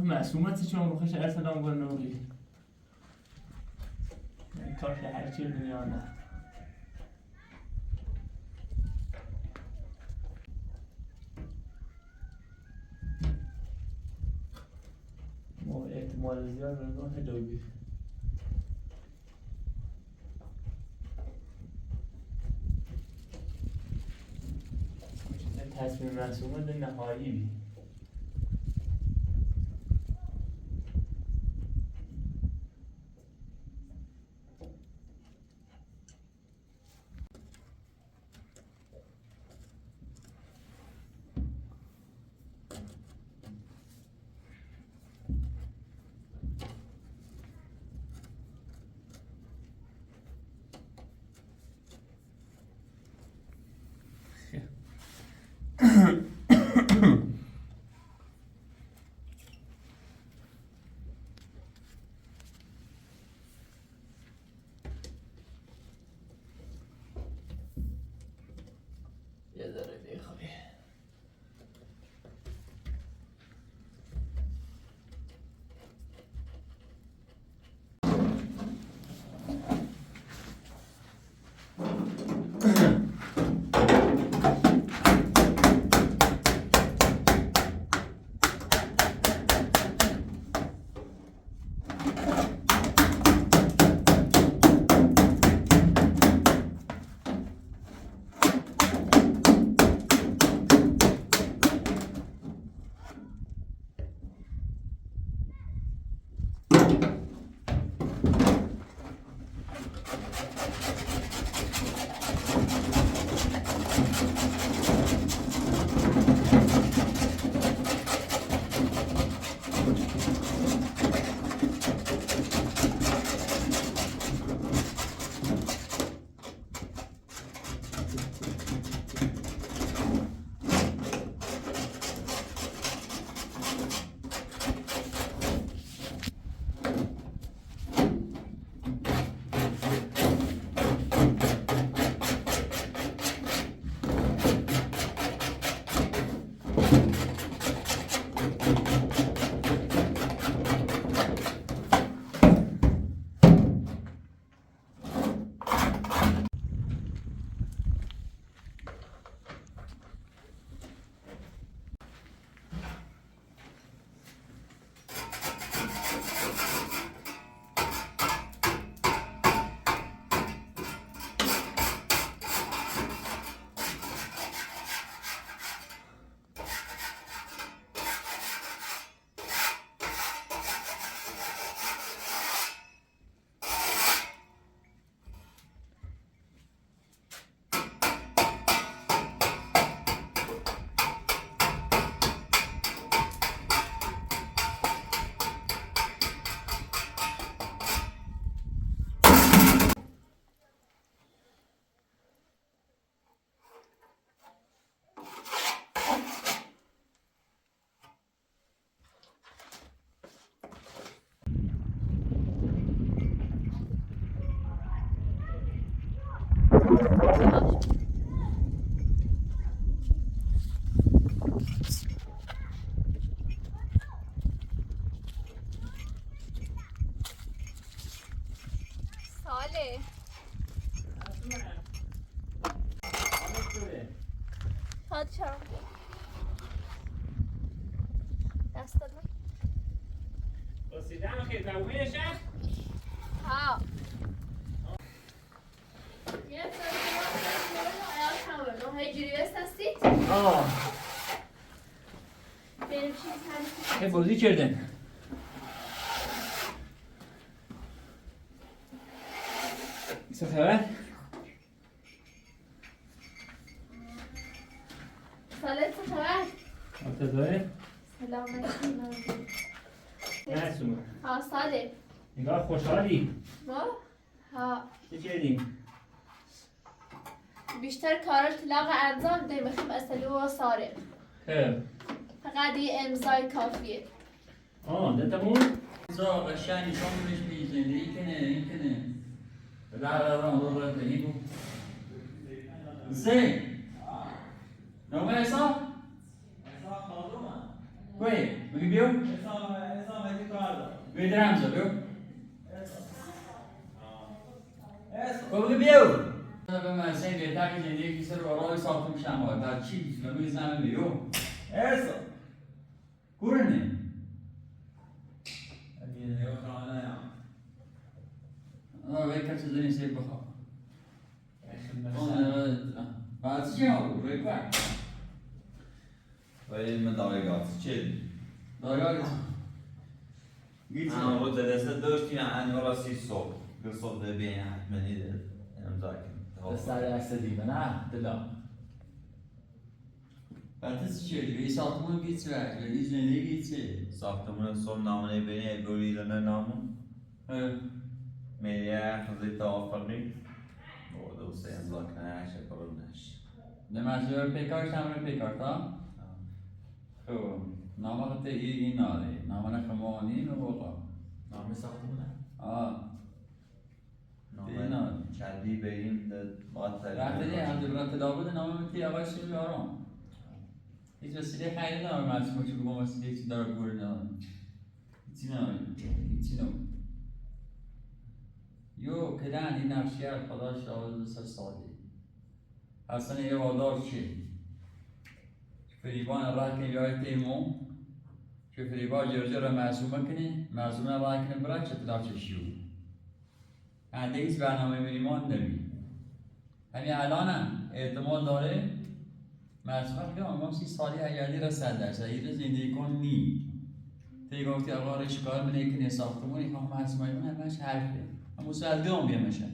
معصومت چون رو خوش ارسلان قلنا بگی کارش هرچی دنیا نه ما احتمال زیاد راه دوگی تصمیم معصومت نهایی بی یه ذره بیخوابی ساله پادشاه دست دادم رسیدن خیلی دومهشن؟ ها یه ساله ما هیجوری بست هستید؟ بریم چیز بازی کردن چه خبر؟ ساله چه خبر؟ مرتضای؟ سلام علیکم نسومه ها ساله نگاه خوشحالی؟ ما؟ ها چه کردیم؟ بیشتر کارا طلاق انجام ده میخوام اصلی و ساره خب فقط یه امضای کافیه ده تموم؟ زا قشنگ نشان بهش میزنه این کنه را الله بهیمو زين نوم حساب؟ حساب خادمه كويس بجيب يوم؟ مدی کار دارم. بدرم زدو اسم. خب بیاو به مسئله بهتر که زندگی کسی رو برای ساختم شما در چی فیلمی زنم بیو اسم. کورنه اگه نیو خانه هم. آه وی کسی زنی سیب بخواه اسم بعد چی ها روی کار ولی من دایگات چیل. دایار گیت انا بود دسته داشتی یعنی راسی صبح. قصد بین حتمنی ده. امضا کن. دست استدی نه دلا بعد چی وی ساختمون گیت و وی زندگی گیت ساختمون صبح نامونه بینی گوری لنه نامون. میلیه خزی توافقی. و دوسته امضا کنه عشه کرونش. نمازی پیکار شامل پیکار تا خب نامه خطه این ناره نامه خمانی نبوغا نام ساختمونه. نام چندی بریم ده باطل. رفته هم دبران تدابود نامه متی آقای شیل یارم هیچ وسیله خیلی نامه معصومه چون بگم وسیله چی داره گوری نامه هیچی نامه یو کدن این نقشیه خدا شاهد سر سالی اصلا یه وادار چی فریبان راه کنی بیاید تیمون که فریبان جرجر معصومه کنی معصومه راه کنی برای چه طرف چشیو هنده هیچ برنامه میریمان نمی همین الان هم احتمال داره معصومه که آنگاه 30 سالی هیادی را 100% این زندگی کن نی تی گفتی آقا را چیکار منه کنی ساختمونی که معصومه من همش حرفه اما سالگه هم بیمشه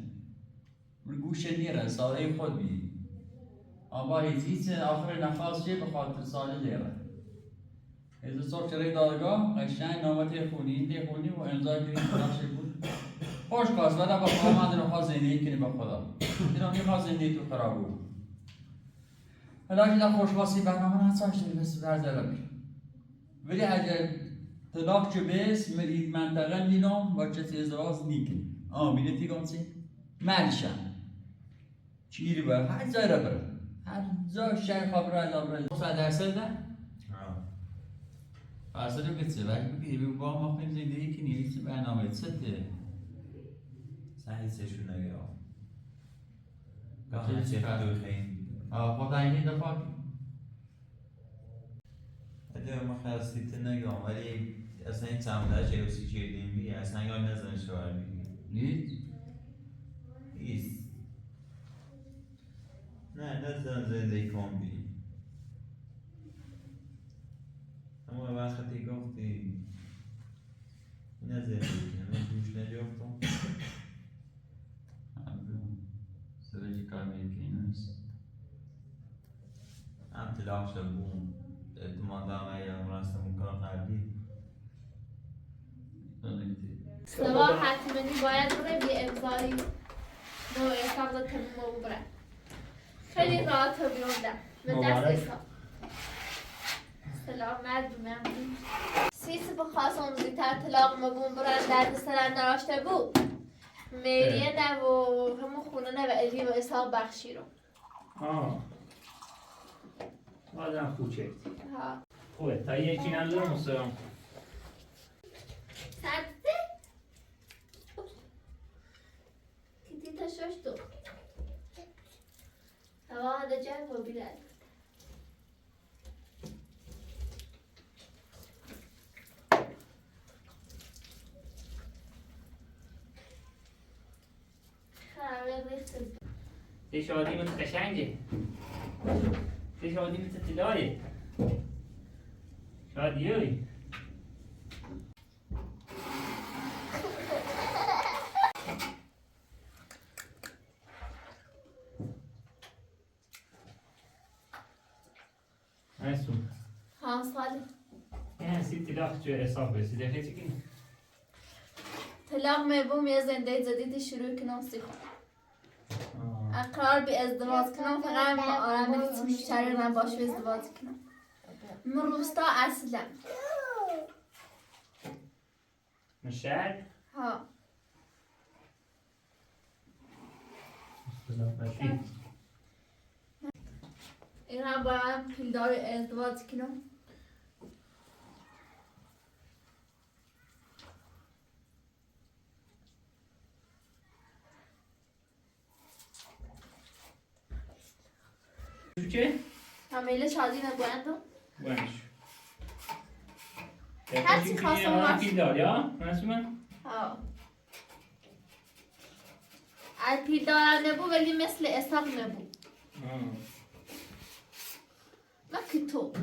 من گوشه نیره ساله خود بی اما هیچ آخر نفاس چه به خاطر ساله لیره از صبح چرای دادگاه قشنگ نامه خونی و امضا کنی خداشه بود خوش کاست بعد با خواهم من رو زندگی کنی با خدا دیرم میخواه زندگی تو خراب بود الان که خوش باسی برنامه نساش داری بس برزه بیر ولی اگر طلاق چه بیس مرید منطقه نیلم با چه ازدواج نیکن بینه تیگم چی؟ ملشم چیری بر هر جای را بره هر جای شای خبره از آبره 100% ده؟ اصلا رو بچه وقتی بگیری بگو با ما خیلی زندگی کنی هیچ برنامه چته سعی سشون نگرام. بچه چی فرد؟ دو خیلی. خود اینی دفعه ادیو ما خواستید نگرام ولی اصلا این تمدار چه اوسی چیردیم بی اصلا یا نزن شوار بی. نیست؟ نیست. نه نزن زندگی کن بی. اما وقتی گفتی نه زندگی کنم گوش نجفتم. سرجی کار میکنی نیست هم طلاق شد بوم اعتماد دارم اگر مراسم میکنم قلبی سوا حتمنی باید بره بی امضایی نوع حساب تموم بره خیلی راحت و بیونده به دست حساب سلام مردم سیس بخواستم زیتر طلاق مبون برن درد سرن نراشته بود میریه نه و همون خونه نه و الی و حساب بخشی رو آدم کوچک ها خوبه تا یکی ندارم مسلم سرده کتی تشوش دو هوا هده جنگ و بیرد خرابه ریخت یه شادی مثل قشنگه یه شادی مثل تلایه شادی هایی نسون سالی یه سی طلاق جو حساب رسیده خیلی چی کنی؟ طلاق مبوم یه زنده جدید شروع کنم سیخون اقرار به ازدواج کنم فقط آرامه که مشتری رو باش ازدواج کنم من روستا اصلا مشهد؟ ها این هم باید پیلدار ازدواج کنم چه؟ همه شادی نبودن بانش هرچی خواستم باش. پیل دار یا؟ مسئوله؟ ها الپیل دارم نبود ولی مثل اسحاق نبود ما که تو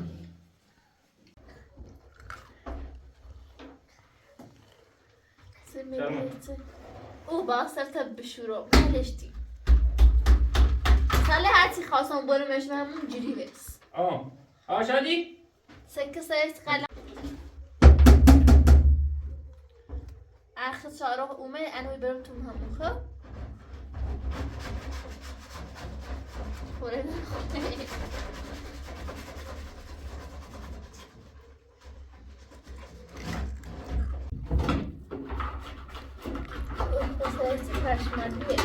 او با سرت بشورو مالشتی ساله هرچی خواستم برمش و همون جوری بس شادی؟ سکه سایست قلم آخر شارخ اومد انوی برم تو همون خب خوره سایستی پشمدیه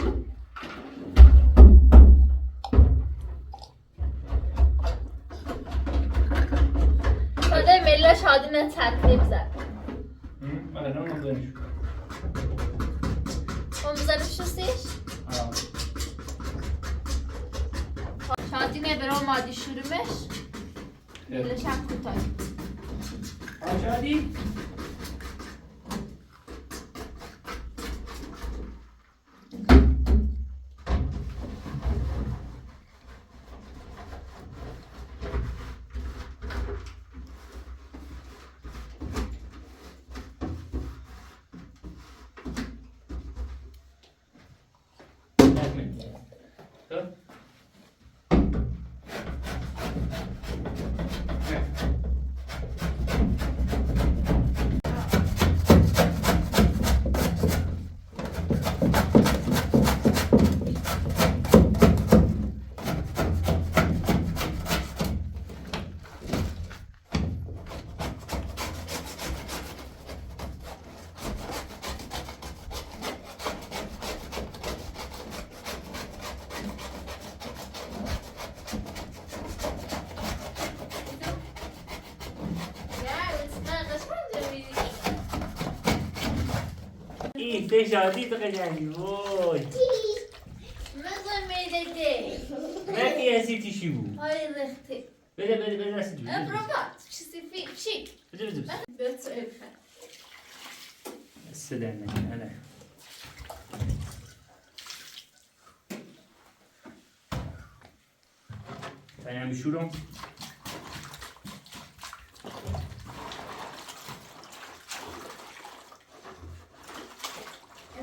شده ملا شادی نه ترتیب زد اون بزنش شستیش؟ شادی نه برام مادی شرومش ملا شب کوتاه شادی؟ این سه شادی تو قشنگی وای مثل میده مکی هستی تیشی بود های رخته بده دستی جو ابروبات چیزی چی؟ بده بس ابخه السلامة هلا تعالى بشورهم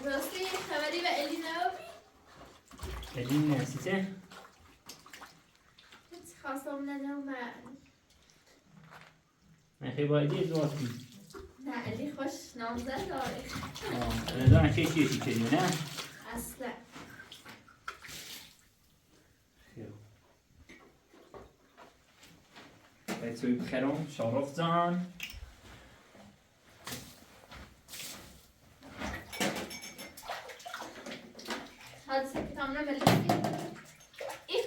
راستی خبری به الی نبودی؟ الين نسيته هیچ خواستم ندارم من خیلی باید ازدواج کنم نه الی خوش نامزد داره نظرم چه چیزی کردی نه اصلا بچه‌ای بخیرم شارف جان هذا سكتام نملستي إيه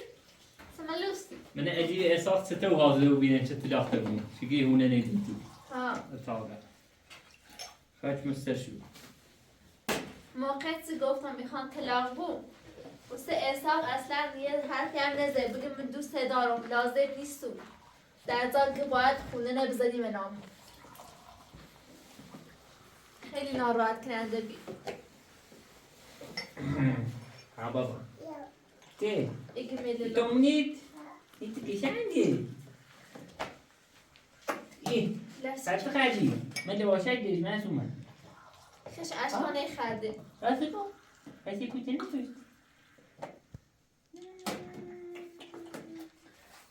سملوستي من اجي اساس ستة وغازه وبين شت لاخته بين شقي هنا نديتي ها الطاقة خاش مستشو موقعیت گفتم میخوان طلاق بو واسه احساق اصلا یه حرفی هم نزد بگه من دوست دارم لازم نیستو در ضمن که باید خونه نبزدی به نام خیلی ناراحت کننده بی ها بابا تي اگه میدلو تومنيت انت ايش عندي ايه لرس تعرف خاجي ما اللي واشاك ليش ما اسمه خش عشانه خرده راسكو هسي كنت نفس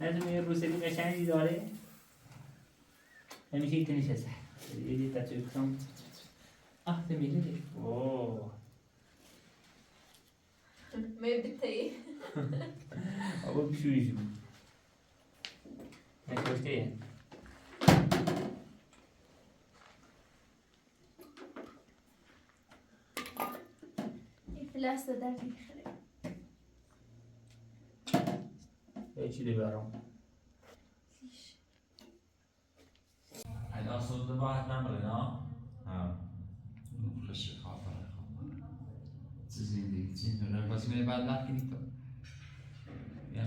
لازم يروس اللي مش عندي داري همیشه تنش هست یه تاتو کام تمیلی اوه میبتی آبا بشوری شو نکوشته این فلاس در میخره چی دی برام الان صدق باید نمره نه؟ ها خش خاطر چیزی دیگه چیزی رو بازی می‌کنی بعد وقتی تو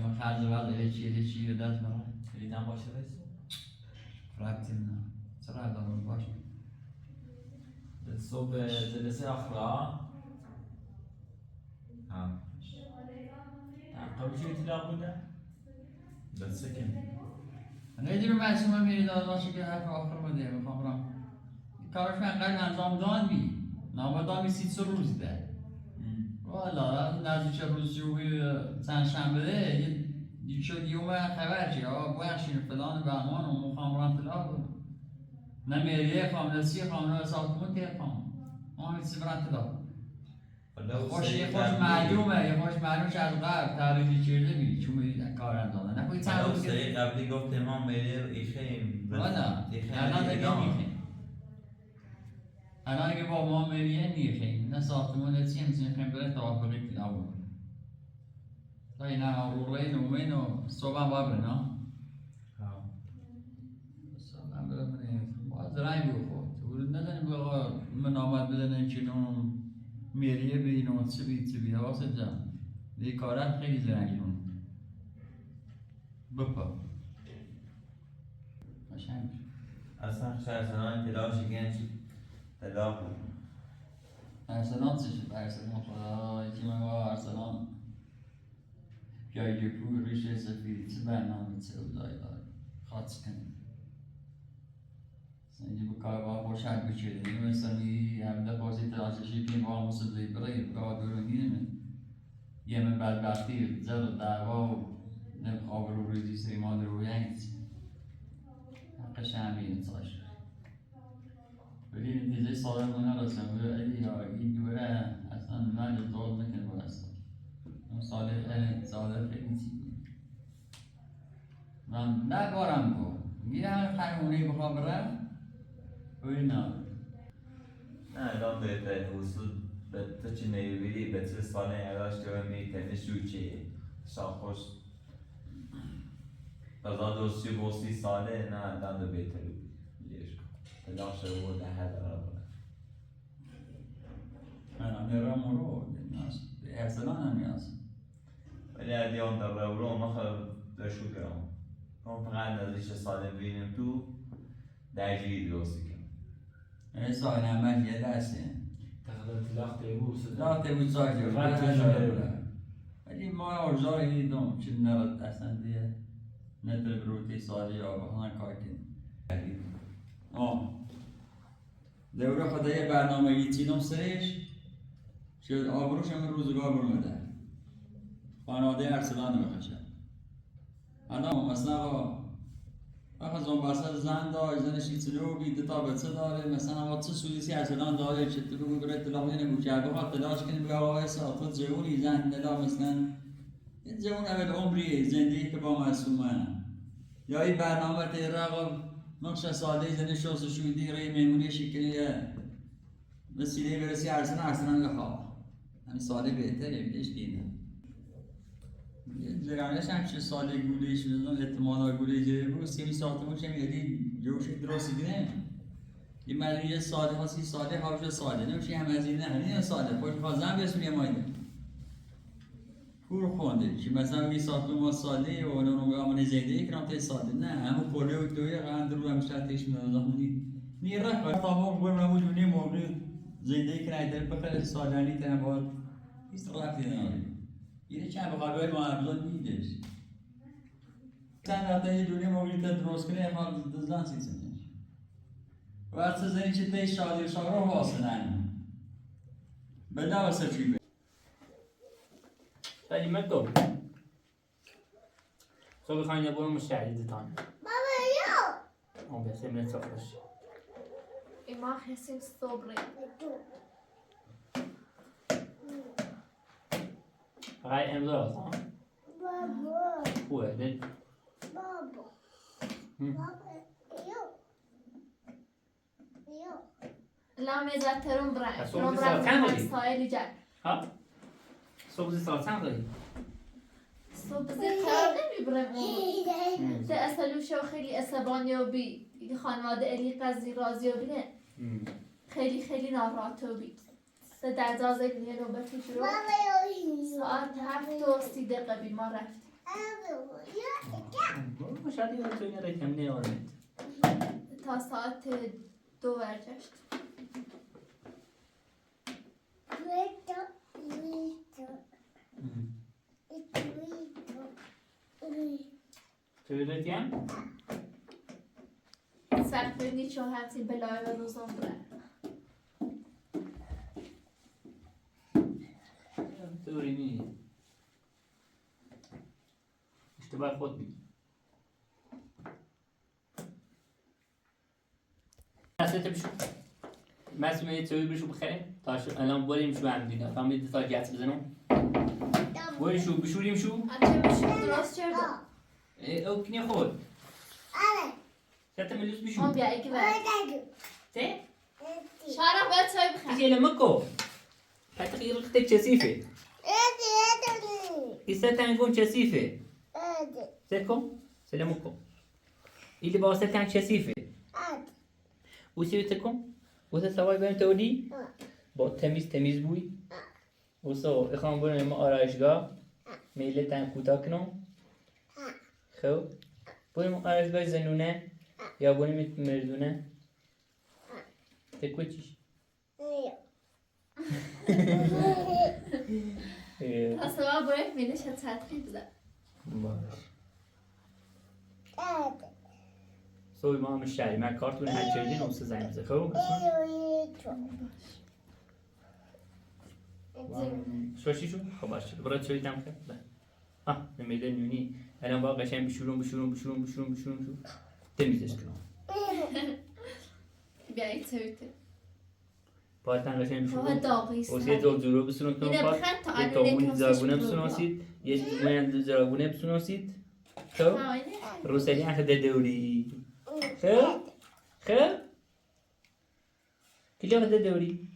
من خرج وقت هیچی دست برای خریدم باشه رسید ربطی نه چرا ادامه باشه صبح جلسه اخلاق ها تا چی اطلاق بوده؟ دست کن نجی رو معصومه میری داد باشه که حرف آخر بوده میخوام برم کارش من قبل انجام داد بی نامدامی 33 روز ده والا نزدیک روز جوبی چند شنبه ده یه شد یوم خبر چی بخشین فلان بهمان و میخوام برم طلاق بود نه میریه خوام نه سی خوام نه ساختمون که خوام ما چیزی برم طلاق خوش یه خوش معلومه یه خوش معلوم که از قبل تحریزی کرده بی چون میدید کار انجامه نکنی چند روز که سری قبلی گفت امام میره ایخیم والا الان دیگه میخیم الان اگه با ما مریه میخیم نه ساختمون چی همچنین خیم بره توافقی طلاق بود تا این روی نومین و صبح هم باید بره صبح هم بره باید رنگ بخورد ورود نداریم به آقا من آمد بدنه که نون میریه بین و چی بید حواست جمع دیگه کارم خیلی زرنگیون بپا قشنگ اصلا شهرسنان تلاش گنج طلاق بود ارسلان چی شد؟ ارسلان خدا یکی من با ارسلان جای پول ریشه سفید چه برنامه چه اوضاعی داره خاطر کنیم اینجا به کار با خوشحال بچه دیگه مثلا همده بازی تلاششی که با مصدقی برای بگاه دورونگی یه من بدبختی زر و دعوا و نبخواب رو ریزی سری مادر رو ینگ حقش همین انتاش ولی نتیجه ساده منه رسیم بگه علی یا این دوره اصلا من داد نکنه با اصلا اون ساده خیلی چیزی من نبارم گو میره همه خیمونه بخواه برم بگه نه نه الان به حصول به تو چی نیویدی به چه ساله علاش که می تنشو چی شاخوش بزا دوستی بوسی ساله نه دانده بهتر بود لیش کن تلاش رو ده هر دارم من میرم رو نیاز به ارسلان هم نیاز ولی ادیان در رو مخل دشو گرام اون فقط ازش ساله بینیم تو درجی درستی کنم سایل همه یه دسته تقدر اطلاق تیبوس نه تبود سایل جو ولی ما ارزار اینی دوم چون نرد اصلا دیگه نداره بروتی سالی یا بخواهن کار کنیم دوره خدا یه برنامه ایچینم سرش شد آبروش همه روزگار برمده خانواده ارسلان بخشه الان مثلا آقا زنبارسل زن داره زنش ایچلو بیده تا بچه داره مثلا ما چه سولیسی ارسلان داره چه تو بگو بره اطلاق نمو کرد بخواد تلاش کنیم بگه آقا تو جوونی زن ندا مثلا این جوون اول عمری زندگی که با معصومه یا این برنامه تیره آقا نقش ساله زنی شوز شودی رای میمونی شکلیه وسیله برسی ارسلان بخواه همین ساله بهتره بیدش دینه زرانش هم چه ساله گولهش میدونم احتمالا گوله جایی بود سیمی ساعتمون چه میدی جوش درستی کنه این مدنی یه ساله ها سی ساله حافظ ساله نمیشه هم از این نه همین ساله خوش خوازم بیسون یه مایده پور خونده که مثلا می ساعتمون ما ساله و اونو آمانه زیده کنم تا ساله نه همون کله و دوی قند رو هم شرطش میدونم نی رخ تمام گویم نمو جونی موقع زیده کنه در بخیر سالانی تنم باید هیچ رفتی نداری یه چند بخواه ما ارزان میدهش چند وقتا یه دونه موقعی تا درست کنه حال دزدان سیزنش و هر زنی چه تای شادی شارو واسنن بده واسه چی به ولی مکتوب صبح خانه برو مشاهدتان بابا یا اون بسه من صفرش ما حسیم صبره فقط امضا ها بابا خوبه دل بابا بابا یو لا میزد ترون برای صبح ترون ساعت چند برای داری؟ سایلی جد ها صبح ساعت چند داری؟ صبح زی خیار نمیبرم ده اصلوش و خیلی عصبانی و بی خانواده الی قضی راضی و بینه خیلی ناراحت و بی ده 12 نوبتی شروع بابا یو ساعت 7 و 30 دقیقه بی ما رفتیم بابا شادی رو تو این رکم نیارید. تا ساعت 2 برگشت. تو رکم؟ سخت بینی چون همسی بلای و روزان بره. دوری نی. اشتباه خود بی. دستت بشو. مسئولیت توی بشو بخره. تاش الان بریم شو هم دینا. فهمیدی تا جات بزنم. بریم شو بشوریم شو. چه میشه درست چرا؟ او کنی خود. شات ملوس بشو. آن بیا ایکی بر. ته؟ شارع باید چای بخیر. ايش لما كو حتى اختك كثيفة إستان يكون كثيفة سيكم سلامكم اللي بواسطة كثيفة وسيتكم وتسوي بين تودي با تمیز بوی وسو اخوان بریم آرایشگاه میله تن کوتاه کنم خب بریم آرایشگاه زنونه یا بریم مردونه تکوچیش اصلا باید مینش تطریب بزن. باش سوی ما هم شهری من کارتون هر چردین اون سه زنگ بزن خب شوشی شو خب باشه برای چوی دم کرد ها نمیده نونی الان با قشنگ بشورم شو تمیزش کنم بیا ایک سویته. باید تن قشنگ بابا بشورم داغی واسه زورو بسونم کنم اینه پاس بخند تا یه الونه تامونی کاسش زاگونه بلو بسوناسید یه من زاگونه بسوناسید خب ها اینه روسری اخده دوری خب کلی اخده دوری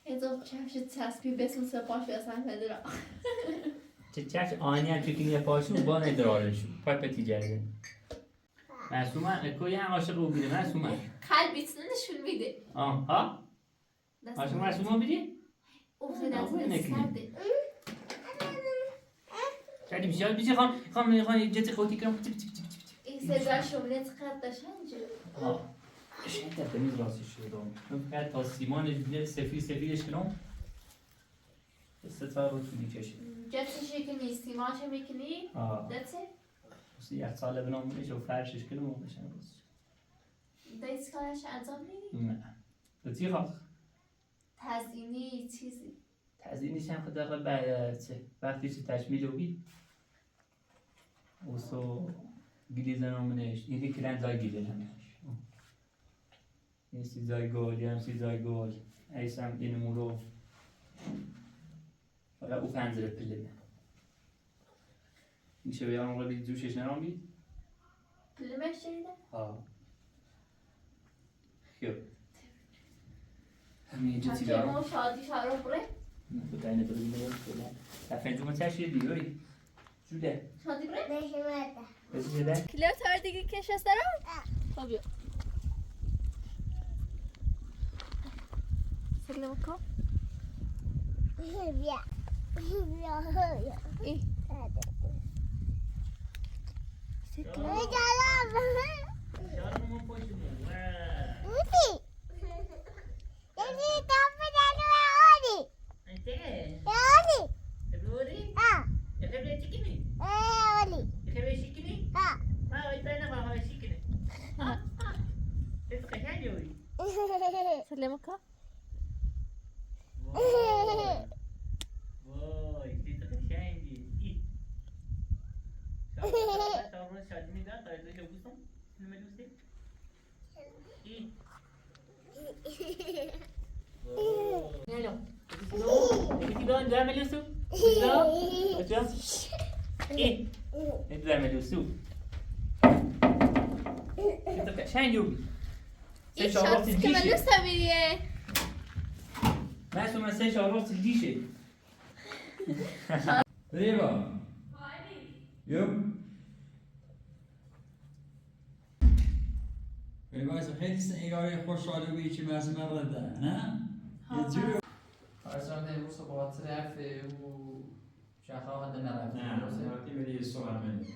یه دو چفش تسبیح بسون سپاش بسن پدرا. چه آنی هم چکنی یه پاشو با ندرارشو پای پتی جرده معصومه کوی هم عاشق او بیده معصومه قلبیتونه نشون میده. ها دست عاشق معصومه بیدی؟ اون خیلی از سرده. شدی میشه بیشه خواهم جت خوتی کنم این صدا شمونه چقدر داشتن ها شده تمیز راستی شدم من فقط تا سیمانش بیده سفیدش کنم ستار رو طولی کشید جتشی که نیستی ماشه میکنی؟ دسته؟ بسی یک ساله بنامونش و فرشش کنم و بشن راستش دیت کارش انجام میدی؟ نه دوتی خواه تزیینی چیزی تزیینش هم خود دقیقه بعد وقتی چه تشمیل رو بید و سو گلیزه نامونش این که کلند زای گیله همش این سیزای گل یه هم سیزای گل ایسم این مورو فقط او پنزره پله بید میشه به یارم رو بید جوشش نرام بید پلمش شدیده؟ ها خیلی همین اینجا چه تیدارم ما شادی شارو بره؟ بودن دو بیمه بودن دفعه دومه چشی دیوری جوله شادی بره؟ بسی شده؟ کلیو تار دیگه کش است دارم؟ خب بیا سلام کن ای سلام کن وای دیت قشنگی شادی میداد تا ازش بوسم نمیدوستی نلو دیگه دون دو ملوسو دو دو ملوسو دیت قشنگی این شادی که من دوست میریه معصومه سه شاراست دیشه ریبا یو باید خیلی سیگاری خوشحاله بی چی معصومه رده نه؟ یه جوری اصلا امروز با خاطر حرف او شاخه خد نرفت نه رفتی بری صحبت منی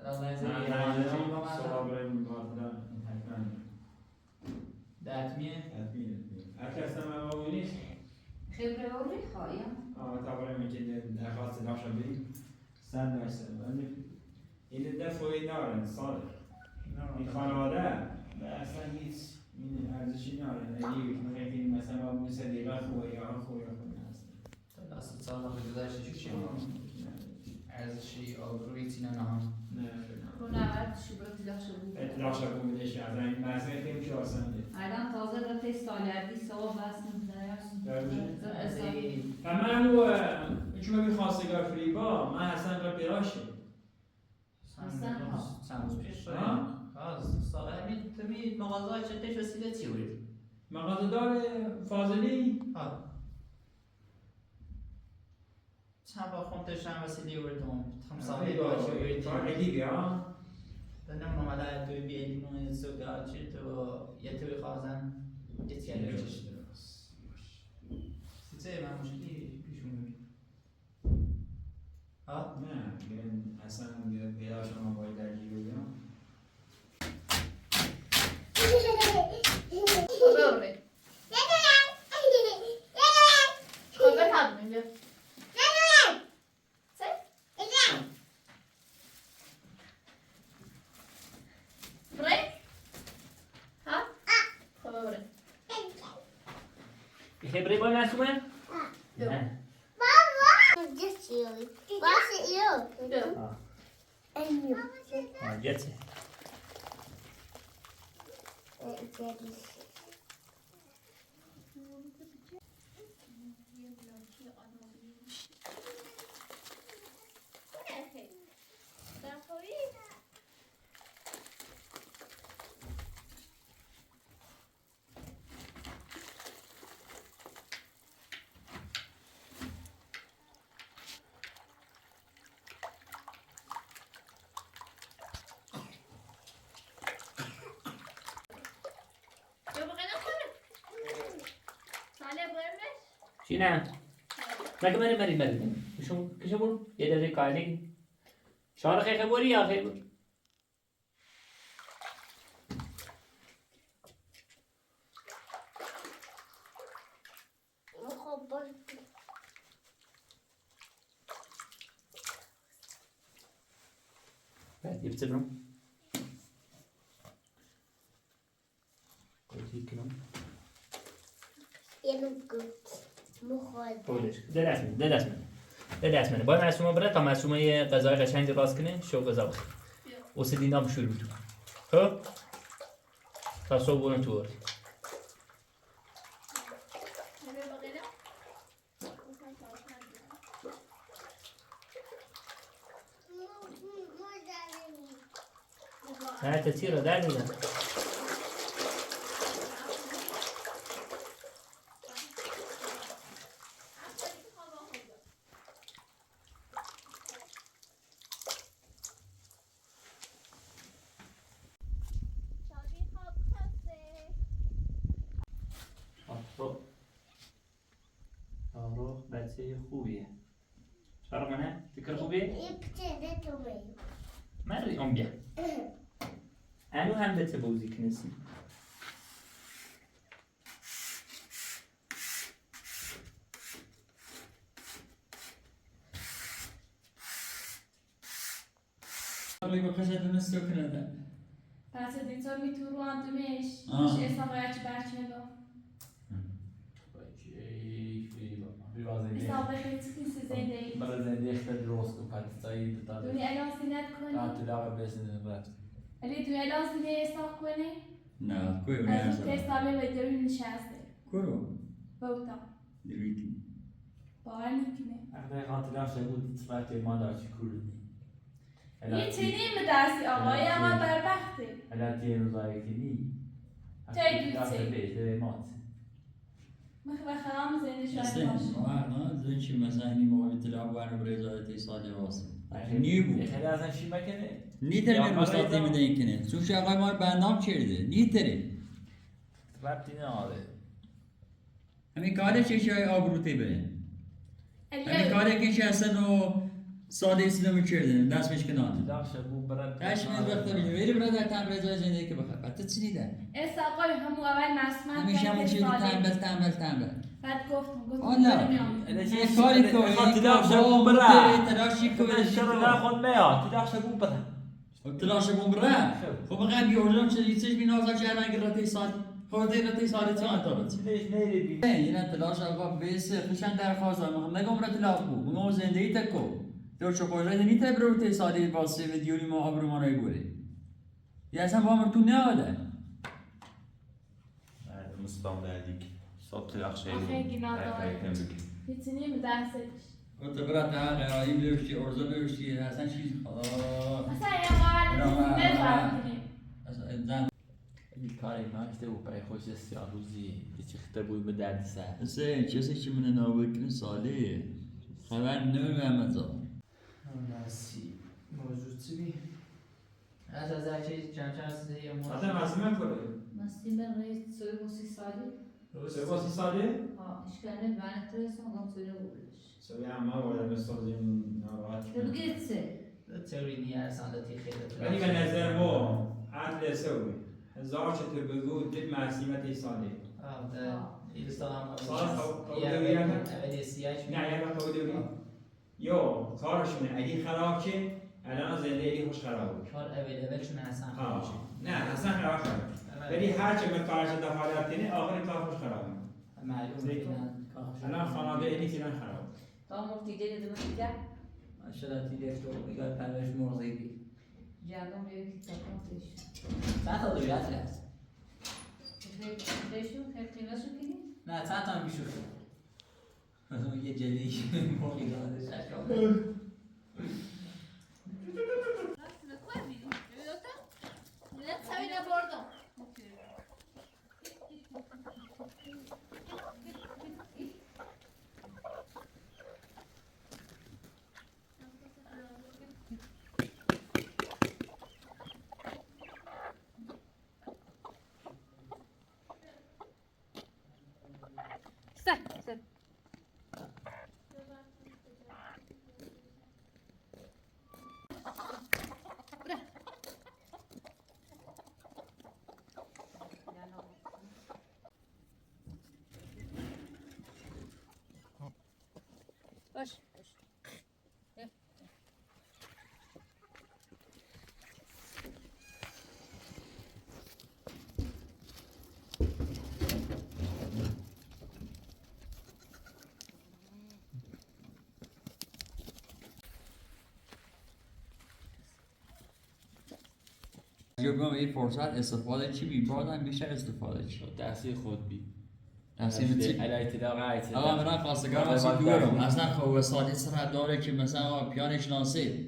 الله يزيد نه صحبت برای مارتدان حتما داتمية اصلا ما بقوليش خبرة وروي خايا طبعا يمكن خاصة نقشة بي سند مثلا این دفعه نارن صادق این خانواده اصلا هیچ این ارزشی نارن اگه میگه مثلا با موسی دیگه خوبه یا خوبه اصلا صالح گذاشته شو چی ارزشی آبروی تینا نها نه رو نورد شبرة الله شبود اطلاع شبه بودش از این مسئله که میشه آسانده الان تازه رفته سالردی سواب بس تمام هو شو بي خاصة فريبا ما حسن قال براشه ساموز پیش خلاص صالح همین تمی مغازه چتش وسیله چی ورد مغازه دار فاضلی چند با خونتش هم وسیله وردم تم صاحب صاحب باشه ورد کار عجیبی ها دنم اومده توی بیلیمون سودا چی تو یه توی خازن یه تیلی بچش سیچه من مشکلی پیشون میگه ها؟ نه میگن اصلا بیدار شما باید درگیر بودیم ببره کلبه تدمین بیا بره ها؟ خب ببره خبری با معصومه؟ نه Just you. What's it you? بیا And you. جته چی نه؟ مگه مری شما کجا برو؟ یه دقیقه کاری شما خیلی بوری یا خیلی بعد يبتسم قلت كلام بولش ده دست منه باید معصومه بره تا معصومه غذای قشنگ راست کنه شو غذا بخیر واسه دینام شروع تو خب تا صبح برون تو ورد نه تطیر رو در میدن شارخ بچه خوبیه شارخ منه؟ فکر خوبیه؟ من روی اون بیا انو هم بچه بوزی کنسی Ali bakacak nasıl köküne Persze dico mi tu ruantımeš, Ah. še sam več berčnego. İsabet etsin size değil. برای زندگی خیلی درست و پتیتایی Duni elan sinet koni. تعطیل بسنده رفت Ali duni elan sineye esnaf koni. نه کوی Az نه testame ve dövün nişaste. کرو Bauta. دیویتی Bağır nikine. اخدای خاطر شده بود صفت ما داشتی کردی Niye çeneyim mi dersi ama ya ama berbahti. علتی روزایی که نی Teygülsi. بیشتر مات Mıhve xalam zeyne şu اصلا an başı. واقعا زنشی مثلا این موقع تلعب وارد برای سالی واسه نیو بود خیلی ازن شی مکنه نی تری من مستطیع میده این کنه سوش آقای ما بندام چیرده نی تری ربطی نداره همین کاره چشای آبروتی بره همین کاری که هستن و ساده اسلام کردن دست میش کنان داخش بو برد تاش میز وقت میری برادر تنبل جای زندگی که بخواد بعد چی دیدن اس آقای همو اول مسمن همیشه همون چیزی تنبل بعد گفتم آلا یه کاری که تلاشی شر لا خود میاد تداخش بو بره تلاش بوم برا خب قبل بیارم چه چیزی بینازا چرا گرفته سال خورده رفته سال چه انتابت ليش نيري بي اینا تلاش آقا بیس خشن درخواست دارم نگم را تلاش بو اونو زندگی تکو تو چه خوشا نمی تبرو تی سالی واسه ویدیوری ما آبرومانای بوده یا اصلا با من تو نهاده مصطفى هذيك صوت تداخش آخه گناه میتونی دستش قلت برات قرایی بیوشتی ارزا بیوشتی اصلا چیز اصلا یه قاعد نفهمیم زن کاری ناشته و برای خوش سیاه روزی چی خطر بود به درد سر حسین چیزی که من نابکن ساله خبر نمیدونم ازا ناسی موجود چی از هرچی چند از یه حتی مسئله کنه نسیم رئیس سوی بوسی سالی سه باسی ساله؟ ها اشکاله بانه ترسون قام سوی بودش سوی همه باید بسازیم ناراحت تو بگید سه تئوری نیه ساندتی خیلی ولی به نظر ما عدل سوی هزار چطور بگو دل معصیمت ساله اولی سیاج نه یه وقت بوده یا کارشونه اگه خراب چه الان زنده ای خوش خراب کار اولشون حسن خودشه نه اصلا خراب شد ولی هر چه به کارش دخالت کنه آخر کار خوش خراب معلومه الان خانواده ای که خراب تا مرتی دیگه دو دیگه ماشاءالله دیگه تو میگه پرورش مرغی جردم بیایی که تاکم تیش چند تا دویت هست تیشو خیلی کنی؟ نه چند تا میشه یه جلی مرغی داده شکام سوینا بردم باش جبران این فرصت استفاده چی بی بردن بیشتر استفاده چی تأثیر خود بی تحسین چی علای تداقع آقا من خواستگار اصلا دورم اصلا خوب سالی سر داره که مثلا پیانش ناسه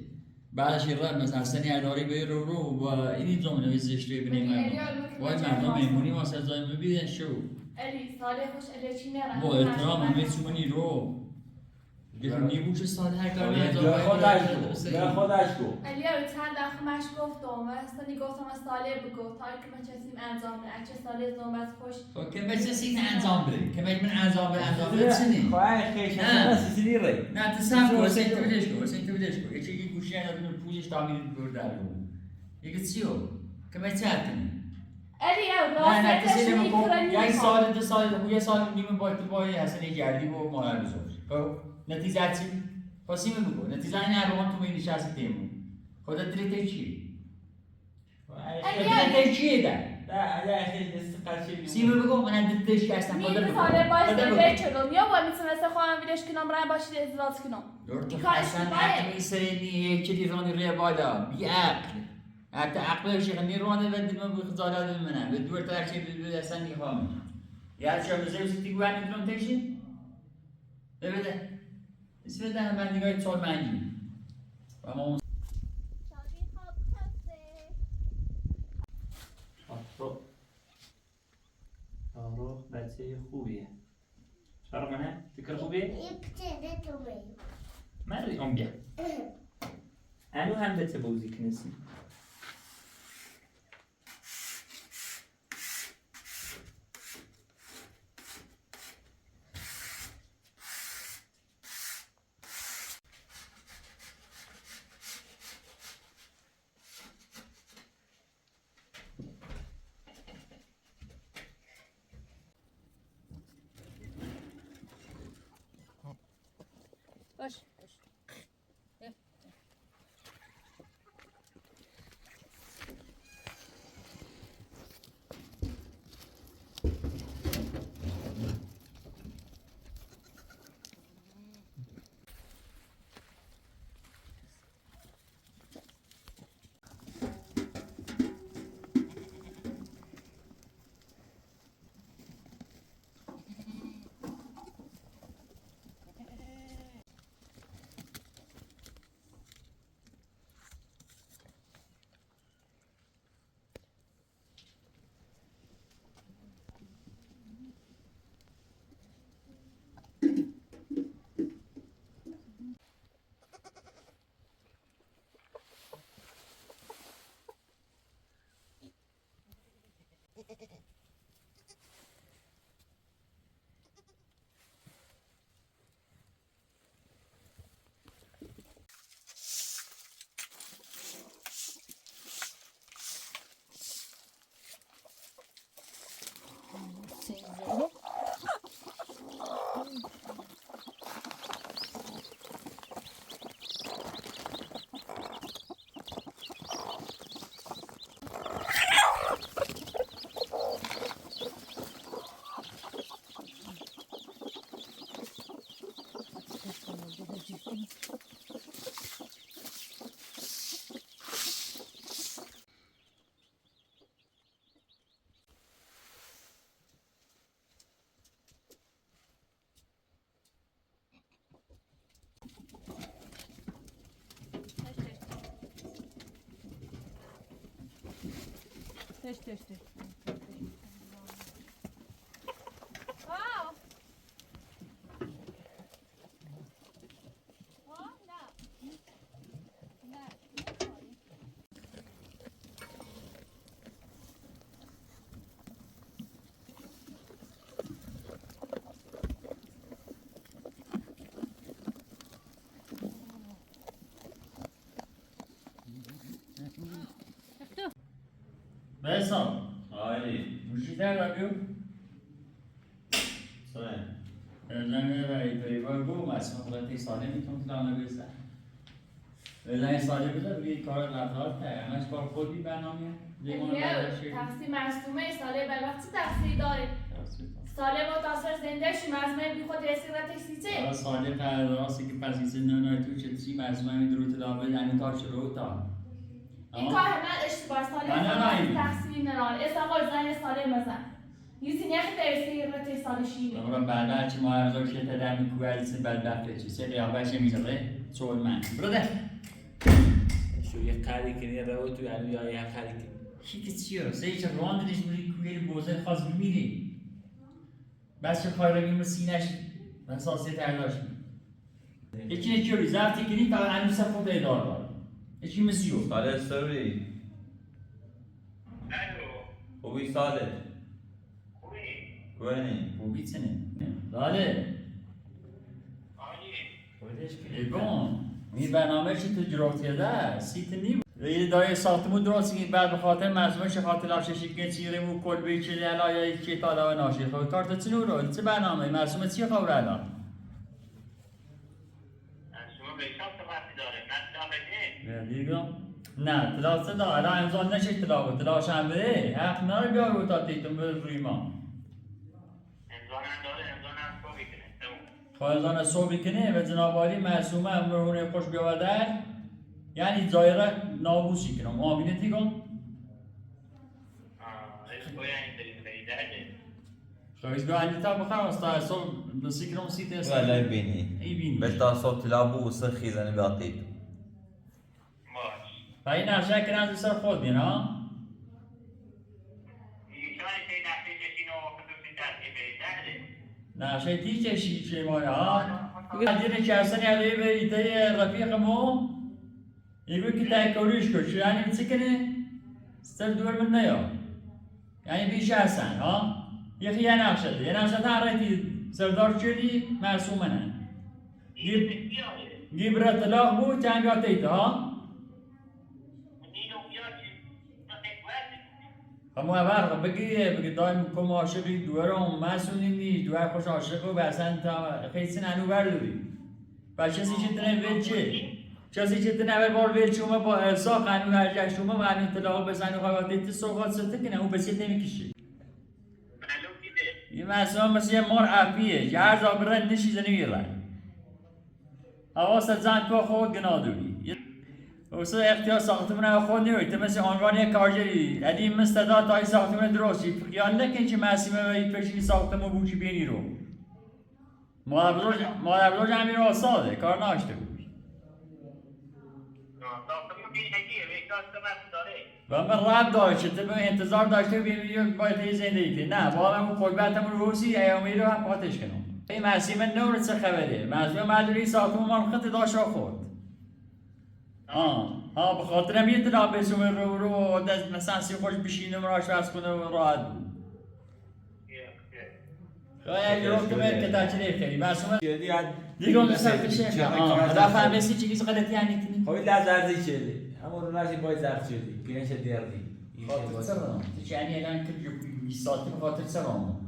بعدش یه رای مثلا سنی اداری به رو و این زمینه زشتی ببینیم وای مردم میمونی واسه زای میبینن شو الی ساله خوش الی چی نرم با احترام همه چونی رو نیمو چه سال هر کاری به خودش گو الی رو چند دخمش گفتم و اصلا گفتم از ساله بگو تا که من چسیم انجام ده اچه ساله زنبت خوش خب که بچه سین انجام بده که من انجام بده چنی خواهی خیش هست سیزی ری نه تصف کن سین تو بدش کن یه چیزی گوشی ندارم پولش تعمیر برده رو یکی چیو که من چه کنی الی او نه راستش کسی میکنه یک سال دو سال یه سال نیم با حسن گردی و مادر بزرگ خب نتیجه چی خاصی میگو نتیجه این اروان تو این نشستی تیمون خودت دلیت چی دلیت چیه ده لا خیلی دست قرشی سی بگو من دلیتش هستم خودت میگه بگو ساله باش خودت بگو. بچگم یا با میتونسته خواهم ویدش کنم رای باشید ازدواج کنم دورت کارش اصلا باید. عقلی سری چی دیزانی روی بالا بی عقل حتی عقل شیخ نیرونه و دلم بخ زاده منه به دور تا چی به اصلا نیفهم یا چه بزرگ سیتی گوانی میتونم تشین ببینه اسم ده من دیگه چهار منی و ما شاهرخ بچه خوبیه شاهرخ نه؟ فکر خوبیه؟ ابتدت تو بیم من روی اون بیا انو هم بچه بوزی کنسی باش تش تش تش بسام آلی مشکل دارم سوین زنگ برای پریوار گو مسئله خودتی ساله میتونم تلانه بزن زنگ ساله بزن روی کار رفتار که همش کار خودی برنامه دیگه تقسیم معصومه ساله بر وقت تقصیر داره ساله با تاثر زنده شو مزمه بی خود اسیرت سیچه ساله قراراستی که پس ایسه نانای تو چطوری مزمه درو تلاوه یعنی تا شروع تا این کار من اشتباه ساله تقسیم نرال اساقا زن ساله مزن یزی نخی اسیرت ساله شیمه دوباره بعد هرچی ما ارزاش شده در این کوهلیسی بدبخته چی سه قیافش میزده سوال من برده شو یه قری کنی رو تو یعنی یا یه قری کنی چی که چیه؟ سه چه روان دیدیش بودی کوهل بوزه خواست میری بس چه خواهی رو سینش اساسی ترداش می یکی نکیوری زفتی کنی تا هنوز سفت پیدا دار یکی مسیو ساله سوری خوبی ساله خوبی خوبی چنه داله ایگون این برنامه چی تو جرات کرده سیت نیم یه دای ساختمون درستی که بعد به خاطر مزمون خاطر لافشه که چیره مو کل بیچلی علایه که تا دو ناشی خب کارت چنو رو چه برنامه مزمون چی خبر الان دیگه نه تلاوت دا الان امضا نشه تلاوت تلاوت هم بده حق نره بیار رو تا تیتون بده روی ما خواهزان صبح کنه و جناب عالی معصومه امرونه خوش بیاودر یعنی زایره نابوسی کنم آمینه تیگم خواهیز بیا اندی تا بخواه استا صبح نسی کنم سیت استا ولی بینی ای بینی بس تا صوت تلابو و سخی زنی بیاتید و این نقشه کنه از سر خود بین ها نقشه تی چشی چه مای ها دیگه چهستانی علیه به ایتای رفیقمو یکو که تکوریش کن چه یعنی چی کنه؟ سر دور من نیا یعنی بیش هستن ها یکی یه نقشه ده یه نقشه ده رایتی سردار شدی معصومه نه گیبره طلاق بود چند یا تیتا ها اما اول بگی دایم کم عاشقی دوره هم مسئولی نیست دوره خوش عاشق و بسن تا خیلی سن انو برداری بس کسی که تنه ویل چه؟ کسی که تنه اول بار ویل شما با ارسا قانون هرجک شما قانون طلاق بزن و خواهد دیت سوقات سته کنه او بسیط نمیکشه این مثلا مثل یه مار عفیه که هر زا برن نشیزه نمیرن حواست زن که خود گناه دوری اوسا اختیار ساختمون خود نیوی تو مثل عنوان یک کارجری ادیم مستداد تای ساختمون درستی خیال نکن که مسیمه و یک پشتی ساختمون بوچی بینی رو مادر بزرگ همین رو آساده کار ناشته بود و من رب داشته تو انتظار داشته ببینیم باید این زندگی کنی نه با همون قربتمون رو روزی ایامی رو هم پاتش کنم این مسیمه نور چه خبره مسیمه مدوری ساختمون ما خط داشت خود به خاطر هم یه تلا بسوم رو دست مثلا سی خوش بشینم راش بس کنم راحت بود خواهی اگه رو کمه که تاچه خیلی مسیمه دیگه اون مثلا بشه دا فهمیسی چیزی غلطی یعنی کنی خواهی لازرزی چلی اما رو نازی باید زرد شدی گنش دیردی خاطر سرام تو یعنی الان که 20 ساعتی به خاطر سرام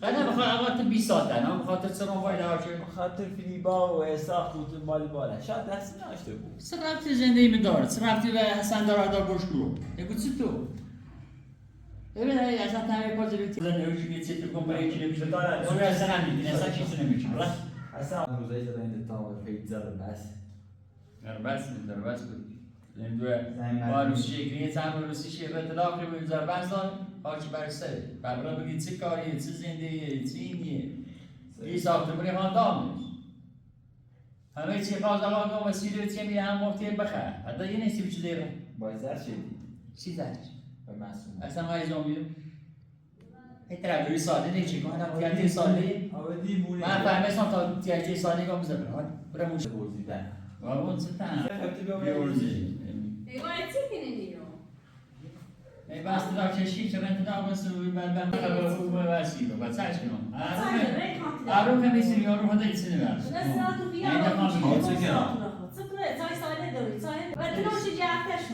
خدا بخواد اقا 20 ساعت نه به خاطر سرام باید هاشه خاطر فیلیبا و احساس بود مالی بالا شاید دست ناشته بود سرافتی زندگی می دارد سرافتی به حسن دارد گوش کرو یکو چی تو ببین اصلا تمام پازیتیو زن اوجی چه تو کمپانی چی نمیشه دارد اون اصلا نمیدین اصلا چیزی نمیشه اصلا روزایی زدن این تا پیتزا رو بس بود با روسیه گریه زن روسی شیر اطلاق رو بزار بسان آچی برسه برای بگید چه کاریه چه زندگیه چه اینیه دی ساختمونی خاندامش همه چی خواهد آقا مسیری چه میره هم مفتی بخیر حتی یه نیستی بچه دیره باید زرد شدی چی زرد؟ به معصوم اصلا ما ایزان بیرم ایتر دوری ساله نیچی کنم تیاجی ساله آودی بونه من فهمیستم تا تیاجی ساله گم بزنم برم موشه بوزیدن اون چه تن بیورزی ای بس تا چشی چه من تا بس بعد خوب واسیلو بعد ساش کنم آروم کمیسی یارو هدا ایسینی بس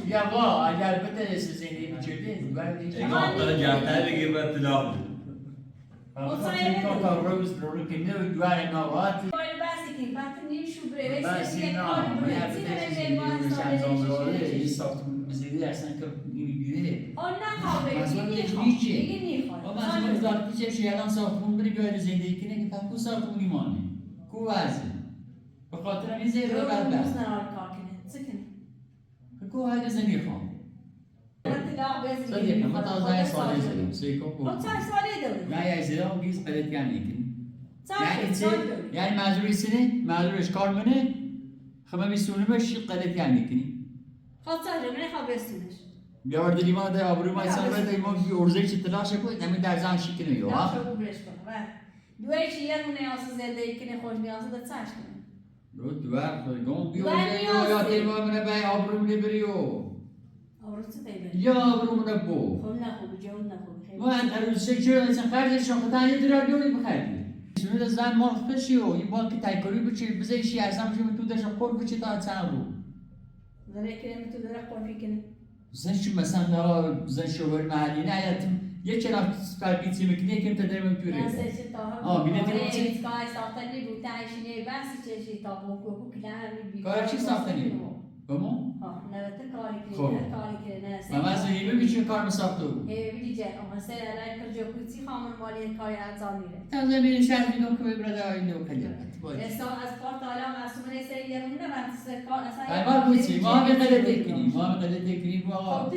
یا با اگر بده زندگی می‌چردی اقامت جمع‌تر بگیر باید طلاق بود تا روز رو که نو دوار نوات بس اینا این ساختمون بزرگی اصلا که می‌گیره مثلا داد پیش شیران ساختمون بری بیاری زندگی کنه که کو ساختمون ایمانه کو واسه به خاطر این زیر رو بعد کو هاي زنی خام صدق ما تازه سالی زدم سیکو نه یا زدم گیز قلت یعنی کنی یعنی معذوری سنه معذورش کار منه خما میسونمش قلت یعنی کنی بیار دلی ما ده آبرو ما انسان بده ما بی ارزش تلاش کنید همین در زن شکنه یا رو دوار گم بیو یا تیما منه بای آبرو منه بریو یا آبرو منه بو ما روز شکر انسان خرجش خطا یه درار بیونی بخیردی شنو ده زن ما خشیو این با که تایکاری بچه بزایشی اصلا بچه تو داشت خور بچه تا چند رو زن شو مثلا زن شوهر محلی نه یادم یه چرا سپرگیتی میکنی که انت درم توره کار چی ساختنی بود؟ بمون؟ خب ما از این میشه کار مسافتو تازه میره شهر میگم که برده آینده و کلیت ما بودیم ما هم قلت کنیم با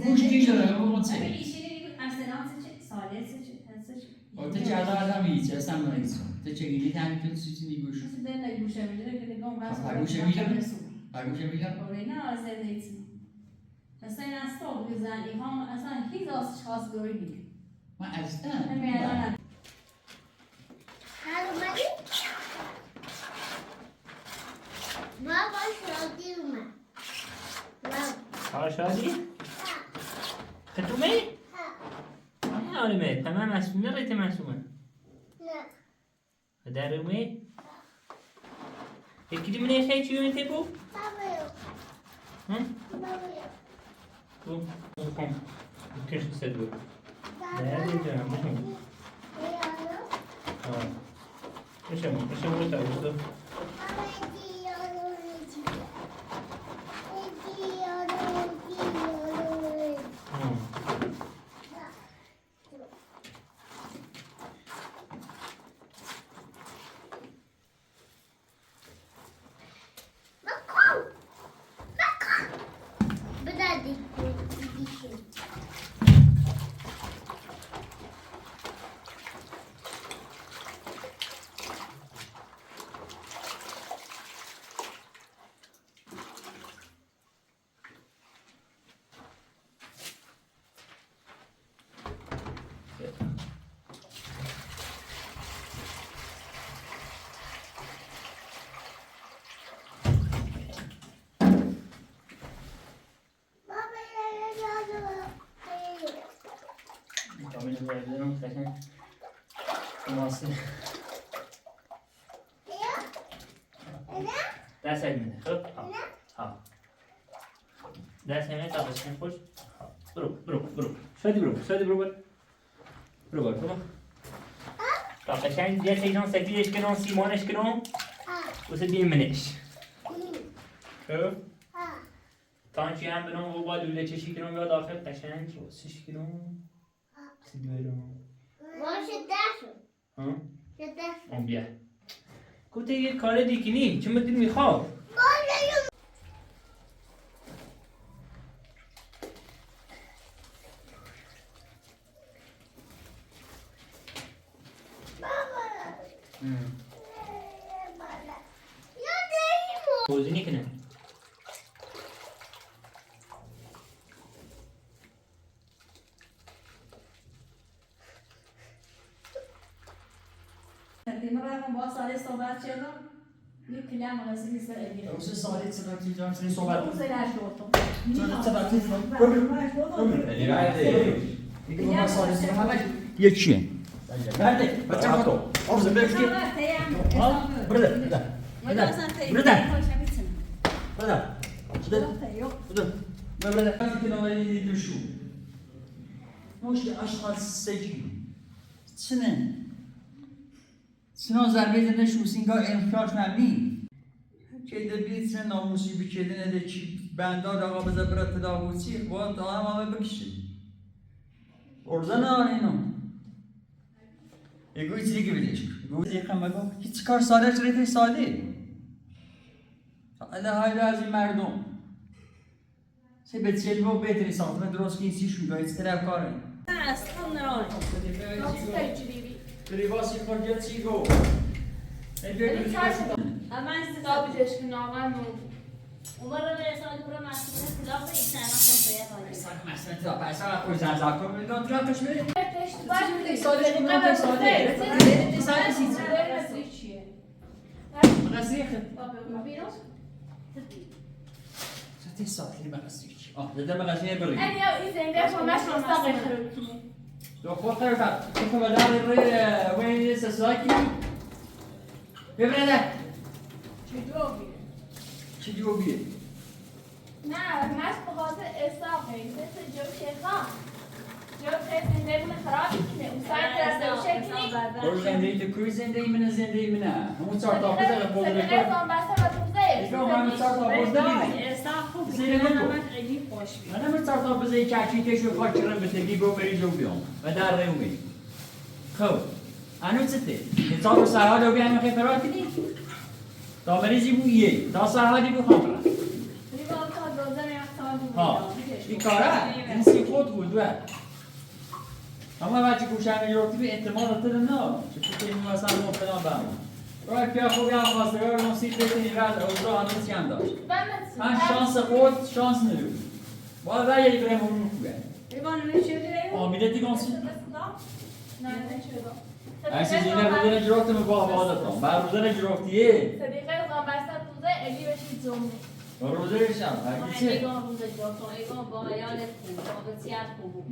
گوش کی داره بمون چه تو چه آدمی چه اصلا نیست تو چه گیری تانی تو چیزی نیگوش پرگوشه میگم ما اصلا بابا شادی اومد شادی؟ خطومه؟ نه آرمه تمام مسئوله ریت مسئوله نه در اومه؟ یکی منه خیلی چیونه تبو؟ بابا تو بخون کش سد بود نه دیگه بخون بشه تا بشه دست میده خب ها دست میده تا بشین خوش برو شادی برو تا قشنگ دیگه سیدان سفیدش کنم سیمانش کنم واسه بیم منش خب تانچی هم برم و با لوله چشی کنم بیاد آخر قشنگ واسش کنم سیدی برم ها؟ بیا گفته یه کار دیگه نی چه مدیر میخواد بازی نکنه مرة با سالی صحبت کردم یک کلام غزلی سر اگه وش صارت سبعتي جام سنين صوبات اون زیرش دوتم سبعتي اللي بعد يقول ما صار يسمع يكشي بعدك بتعطو أرز بيكشي بردا كنا يدرسوا مش أشخاص سجين سنة زربيت نشو سینگاه امکاش مبنی که بیت سن ناموسی بکیده نده چی بندار آقا بذار برات تداوسی باید آدم همه بکشید ارزه نه اینو یگوی چیزی که بیدش یگوی دیگه بگو هیچ کار ساده شده ساده حالا های از این مردم سه به چلو و بهتری ساختن درست که این سی شوگاه هیچ طرف کاره اصلا نرانه Privacy project go. اما کتاب جشن نامه نو ومرة من ساعد برا مع سنة خلافة إنسان أخذ بيها غالي. ساك مسمى ترى بس أنا أقول زعزعة كم بدون ترى كشمير. مغسيخ. ستي صار لي مغسيخ. ده مغسيخ بري. أنا إذا عندك ما شو مستقر لو فكر بعد شوف بدار الري وين يسساكي. ببرده. چه جوابیه؟ نه مش بخاطر اساقه مثل جو شیخان جو خیلی زنده بونه خراب کنه اون ساعت از شکلی اول زنده تو کوی زنده من زنده منه همون چهار تا بزرگ بود سبیل نظام بسته و توزه ایشون همون چهار تا بزرگ خوب زیر نکو خیلی خوش من همون چهار تا بزرگ چاچی کشو خاطرم به تگی بو بری جو بیام و در رومی خب انو چته حساب سرها دو بیام خیلی فرار کنی تا مریضی بویه تا سرها دی بخوام ها این کاره این سی خود بود و اما وقتی گوشنگ گرفتی به اعتماد داده نه چطور که این مثلا مبتلا به همون رای پیا خوبی هم خواستگار نصیب بکنی رد اوضاع هنوز کم داشت من شانس خود شانس ندارم باید رای یک برم اون خوبه آمیده دیگانسی ایسی زینه بودن جرافت مباه بادتان بر روزن جرافتیه صدیقه نظام بسته توزه الی بشید زمینه روزش هم هرگیچه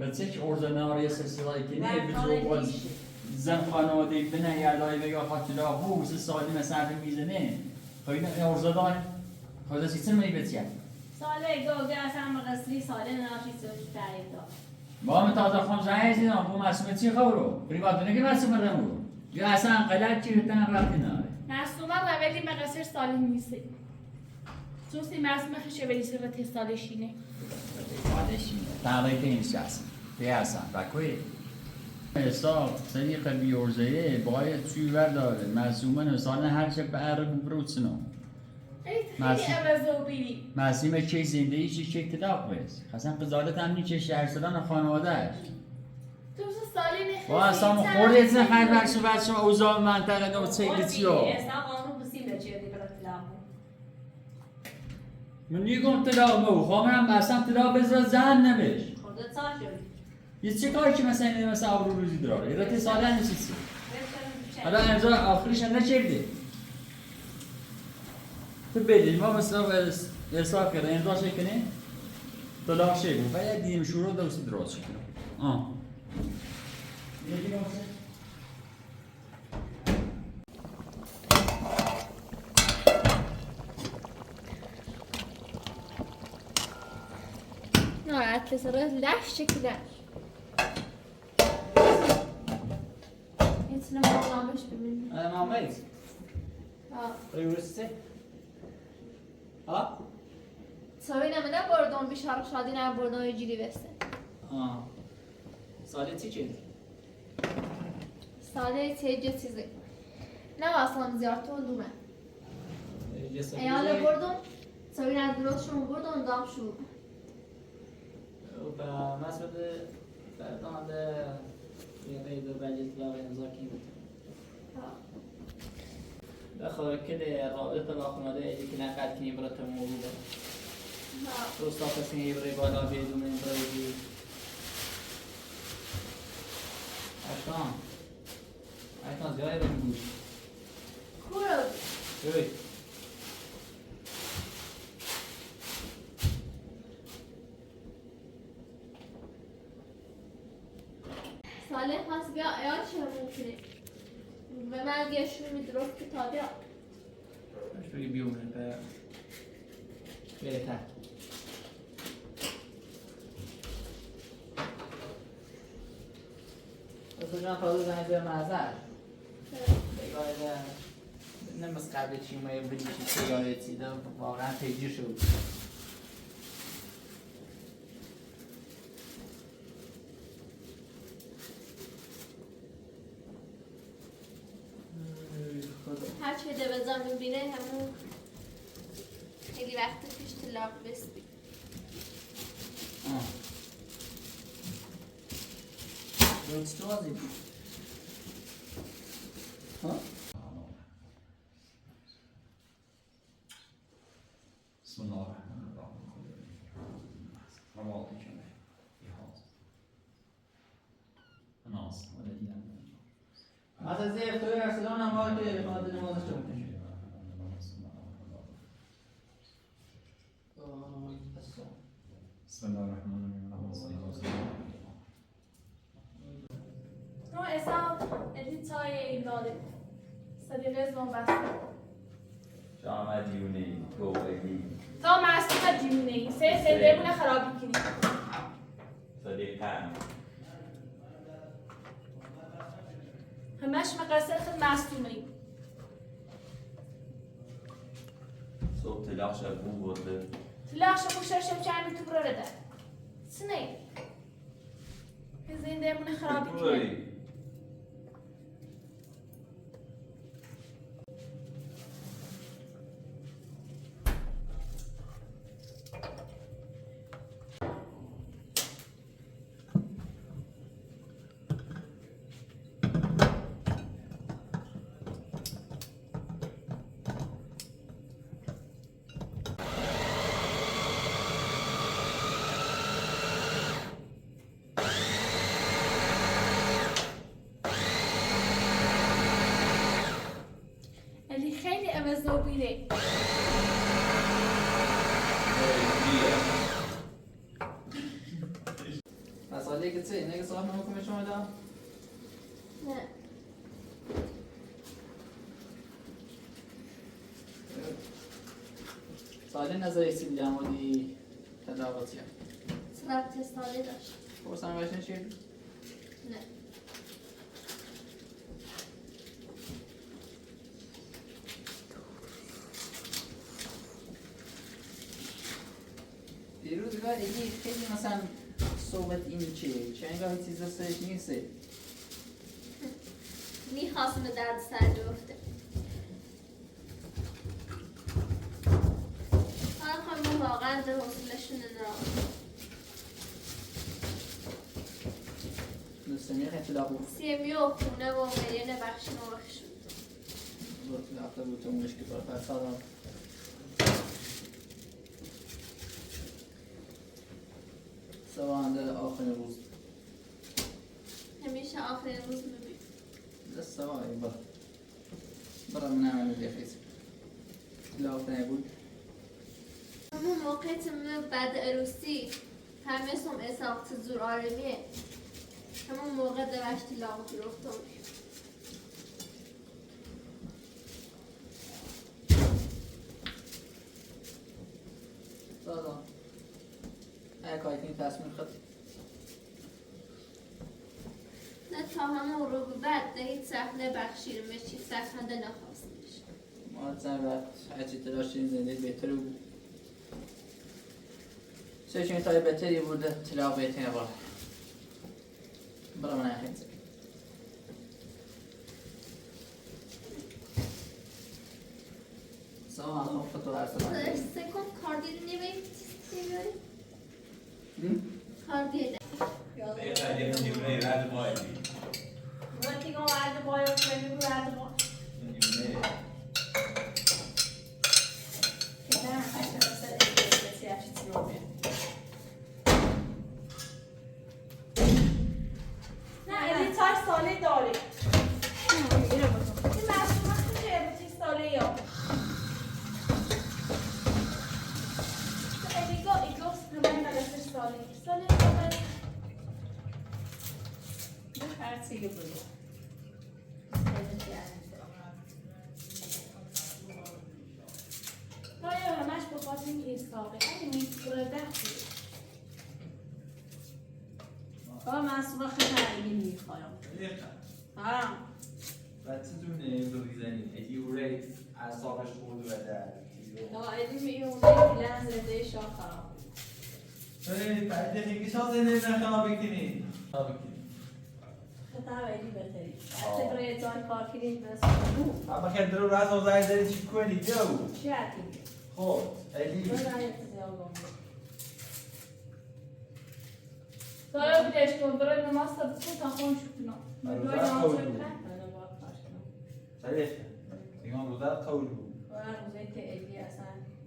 بچه که ارزناری سلسله‌ای که نه بجو باز زن خانواده بنه یادای بگه خاطره هو سه سالی مثلا میزنه خیلی ارزدار خدا سیستم می بچه ساله گوگه اصلا مقصری ساله ناشی سوچ تعریف داد با هم تازه خون زنگ زیدم با مسئولیت چی خورو پریوات دونه که مسئول ردم رو یا اصلا قلب چی بتن رفتی ناره معصومه رولی مقصر صالح نیستی جوستی معصومه خشه ولی سر تستالشینه مالشی تغییر که این شخص بیاسن بکوی حساب صدیق بیورزه باید چی داره معصومه نسانه هرچه بره بروتسنو خیلی عوضو بیری معصومه چه زندگی چه اکتداق بس اصلا قضالت هم نیچه شهر شدن خانوادهش جوس صالح نخشه با اصلا خوردت نخیر بخش بچه اوضاع منطقه دو چیلیتی ها اصلا قانون بسیم چیه دی برای طلاق من نیگم طلاق مو خواهم اصلا طلاق بذار زن نبش خودت سال شدی یه چه کاری که مثلا اینه مثلا آبرو روزی داره ایراتی ساله نیستی حالا امضا آخریش هم نکرده تو بدید ما مثلا حساب کرده امضا چه کنه طلاق شه بود و یه دیم شروع دوست دراز شد نه اتصالات لش شکلش این نامش ببینیم محمد ریورسته ها سوی نمیده بردم بیشار شادی نه بردم جیلی بسته ساله چی ساده تیجه چیزی نه اصلا زیاد تو دومه ایاله بردم سوی نه درست شما بردم دام شو و مسعود بعدان ده یه قید بجت لا امضا کی بود بخواه کده رابطه با خانواده ایدی که نقد کنی برای تموم بوده تو استاپسین یه برای بالا بیدونه برای بی اشتان زیای رو میگوش کورو جوی ساله خواست بیا ایال چه ممکنه به من گشت می درست کتابی ها اشتوی بیونه به بهتر بسه جان خواهد زنید به معذر بگاه ده نمز قبل چی ما یه بلیشی سیگاهتی ده واقعا پیجی شد هر چه ده بزن ببینه همون خیلی وقت پیش طلاق بستی درست تو آزی بود بسم الله الرحمن الرحیم روابط کنه ایهاز ناس از از اختیار ارسلان هم باید که خواهد نمازش رو کنید بسم الله الرحمن الرحیم نو اصاب ادی تای این داده صدیقه ازمان بسته جامعه دیونی توبگی تا معصومه دیونه ای سه بمونه خرابی کنی صدیقه همش مقصر خود معصومه ای صبح طلاق شد بون برده طلاق شد شب چند تو برو رده سنه زنده بمونه خرابی کنی علی خیلی عوضو بیره مسئله که چه؟ اینه که صاحب نمکم شما دام؟ نه ساله نظر ایستی در مورد تداواتی هم ربط ساله داشت فرسان باشن چی؟ نه بار یه خیلی مثلا صحبت این چه انگار چیزا سرش نیست. میخواستم به درد سر بیفته. حالا خواهیم واقعا به حصولشون نرام. دوستم یه خیلی لابو. سیمی و خونه و میلیون بخش نوخشون. بود لابتا بود تو مشکل بار فرسادم. سوانده آخر روز. همیشه آخر روز میبینیم. دست سوایی برا من عمل دیخیز. لابتا نبود. همون موقعیت من بعد عروسی همه سوم اساقت زور آرمیه. همون موقع دوشتی لاغت رفتم. دادا کاری تصمیم خود نه تا همون رو به بعد دهید صحنه بخشی رو مشی صحنه نخواستش. ما زن وقت هرچی تلاشین زنده بهتر بود. سوچین تای بهتری بوده تلاق بهتری نبود. برای من اخیز. سوال خوب فتو هر سوال. سکون کاردیل نمید کاردیل. خیلی نیمه رد بایی. وقتی که وارد باید کنی وارد باید. نیمه. که نه اصلا سیاسی نمیه. نه این تای سالی داری. این مسئول خیلی ابتی سالی یا. سالی هر چیزی بود. باید همش بخاطر این ساقه. این می‌برده. با مسئول خیلی می‌خوایم. ها. بچه دونه دوری زنی. ادی اوره اعصابش خورد و در. ادی می‌اونه لنزده شاه خراب. بعد دیگه شاید نمی‌خوام بکنی. خطا ولی بهتری. حتی برای جای کار کنید بس. اما که درو راست اوضاع زدی چی کنی جو؟ چی هستی؟ خب ادی. برای زیاد دایا بیدش کن برای نماز تبصره تا خون شکنم. برای نماز کنم. صحیح. دیگه من روزا قول بود. برای روزی که ادی اصلا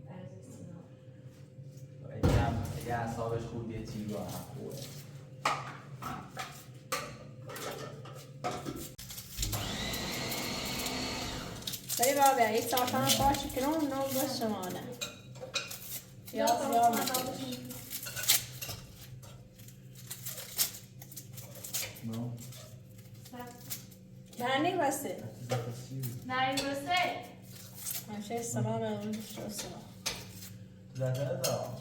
ارزش نداره. ادی هم یه اعصابش خورد یه چیزی رو خوبه. برای بابا این ساعتان باش کنم نو بس شمانه. یا نه نیم بسته. نه این بسته. همشه سلام اون شو سلام. زنده دا.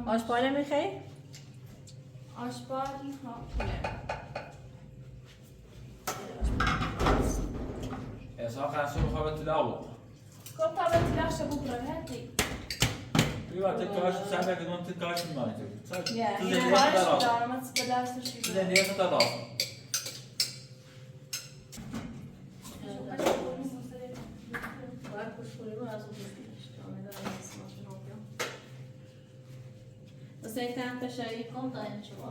آشپاره میخوای؟ آشپار میخوام. احسان خرسو بخواه به تلاو. گفت تا به تلاش بود هدی. بیوا تکاش سعی بکنم تکاش میمانی تو. یا تو این زندگی کارش خدا راست. دارم از به دستش تو زندگی خدا راست. Você tem que deixar aí contente, ó.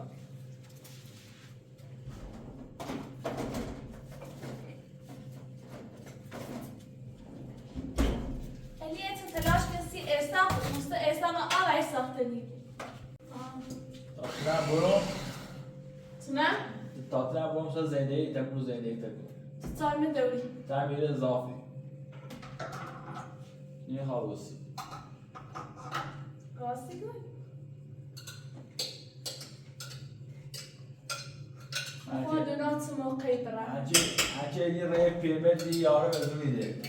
Ele é de telaş que se está, você está na ala sahteni. تاتلا برو. Ne? تاتلا برو مثلا زندگی تکون زندگی تکون. Tutar داری. تعمیر اضافی. این حواسی. راستی کن. خودنات موقعی برای. عجیب بچه یه ری پیمر دی یاره بدون میده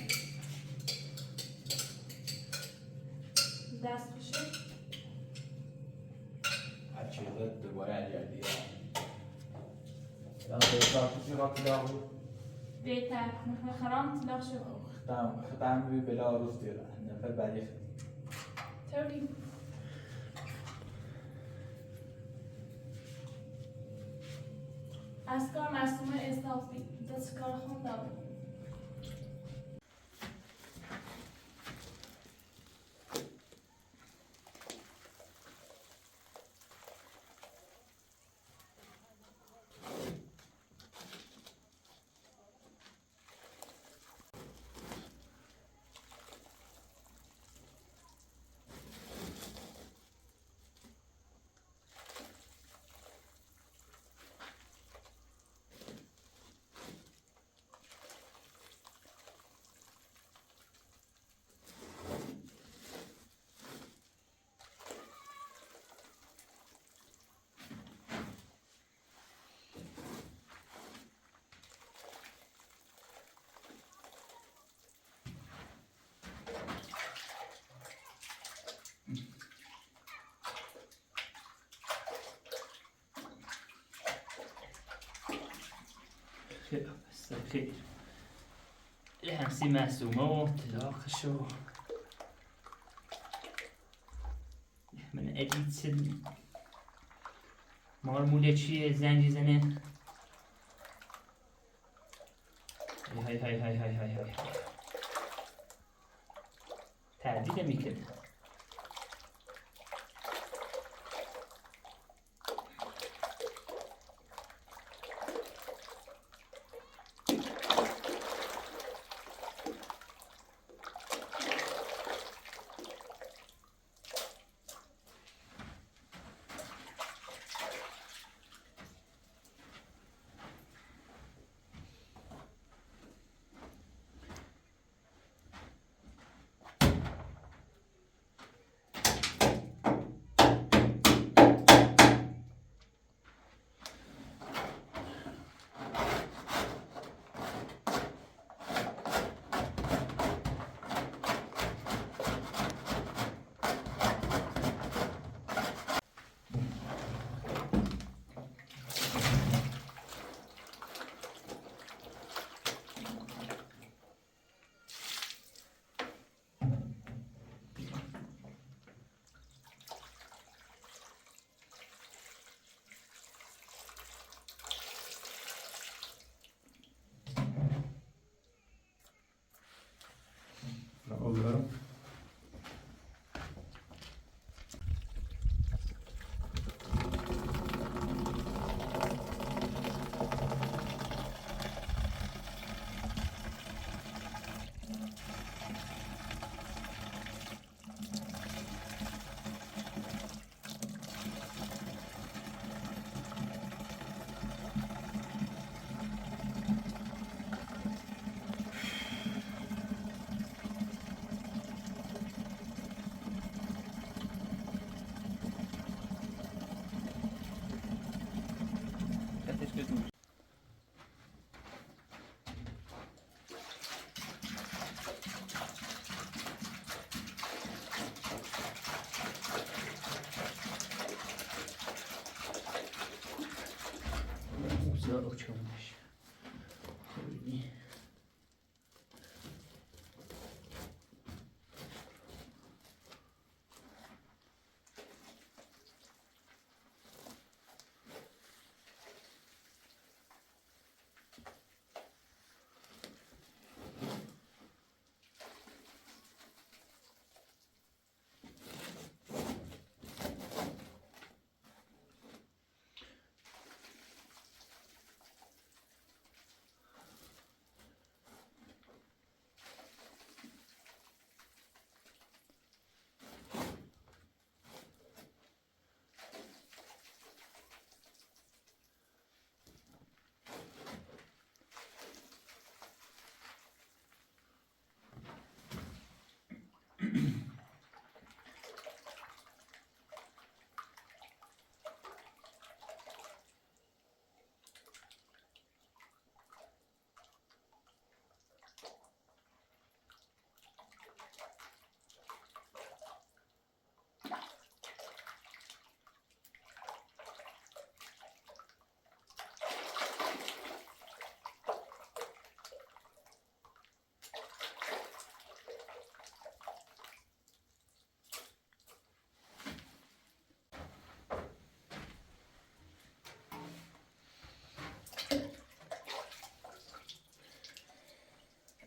دست بشه بچه دوباره علیه دیگه یا بهتر کسی را کلا بود بهتر خرام طلاق شد ختم بی بلا روز دیره نفر بعدی طوری از کار مرسوم اضافی دست کار خوندم خیر همسی معصومه و طلاقش و من ادید سد مارموله چیه زنجی زنه های های های های های های تعدیل میکنه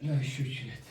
لا شكرت